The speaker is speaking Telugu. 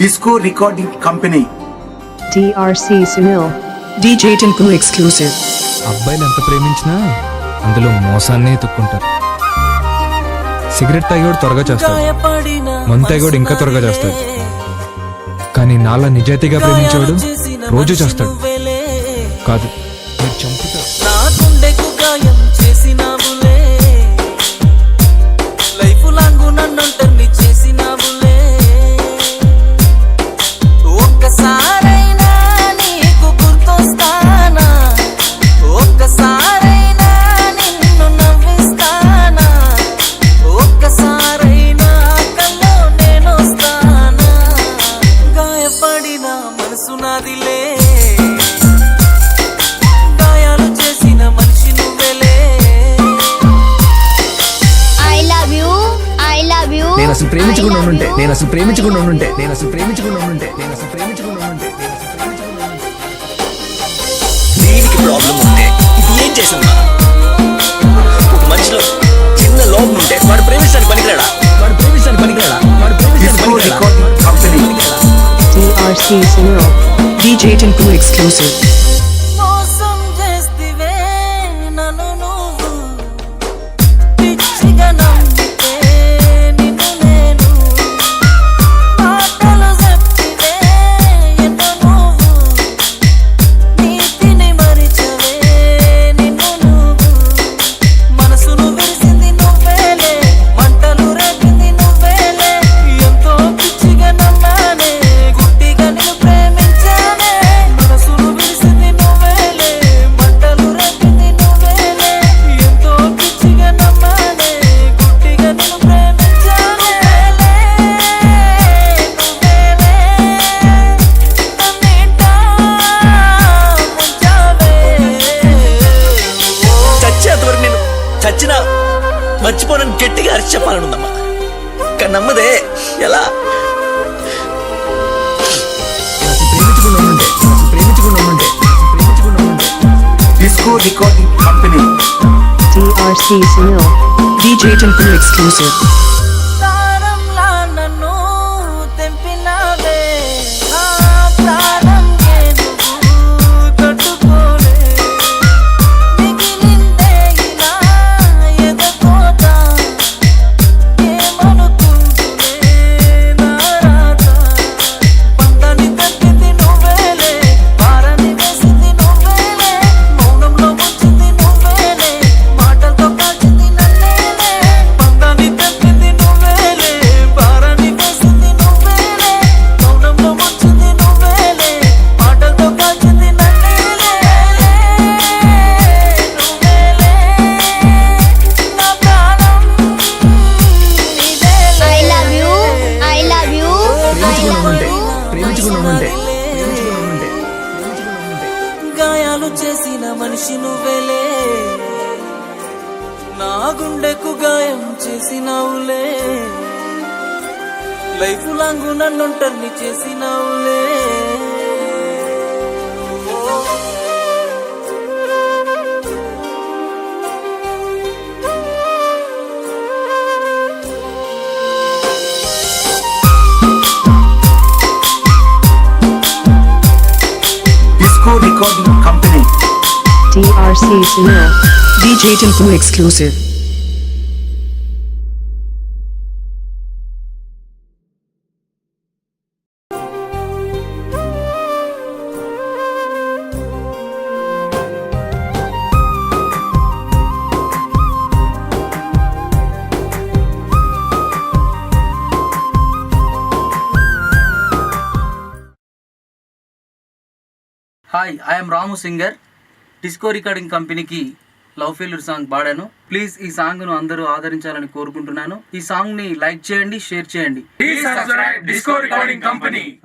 Disco Recording Company. DRC Sunil. DJ Tinku exclusive. అబ్బాయిలు ఎంత ప్రేమించినా అందులో మోసాన్నే ఎత్తుక్కుంటారు. సిగరెట్ తాగేవాడు త్వరగా చేస్తాడు, మందు తాగేవాడు ఇంకా త్వరగా చేస్తాడు. కానీ నాలా నిజాయితీగా ప్రేమించేవాడు రోజు చేస్తాడు. కాదు, మీరు చంపుతారు. నేను అసలు ప్రేమించకుండా ఉండుంటే దీనికి ప్రాబ్లం ఉంటే ఇది ఏం చేసిందా? ఒక మనిషిలో చిన్న లోపం ఉంటే వాడు ప్రేమించడానికి పనికిరాడా? DRC Sunil. DJ Tinku exclusive. చచ్చినా మర్చిపోనని గట్టిగా అరిచి చెప్పాలనుందమ్మా, కానీ నమ్మదే. ఎలా? Disco Recording Company. DRC Sunil. DJ Tinku exclusive. గాయాలు చేసిన మనిషి నువ్వేలే, నా గుండెకు గాయం చేసినావులే, లైఫ్ లాంగ్ నన్నొంటర్ని చేసినావులే. Recording Company. DRC Sunil. DJ Tinku exclusive. Hi, I'm Ramu singer. Disco recording కంపెనీకి లవ్ ఫెయిల్యూర్ సాంగ్ పాడాను. ప్లీజ్ ఈ సాంగ్ ను అందరూ ఆదరించాలని కోరుకుంటున్నాను. ఈ సాంగ్ ని లైక్ చేయండి, షేర్ చేయండి. Please subscribe Disco Recording Company.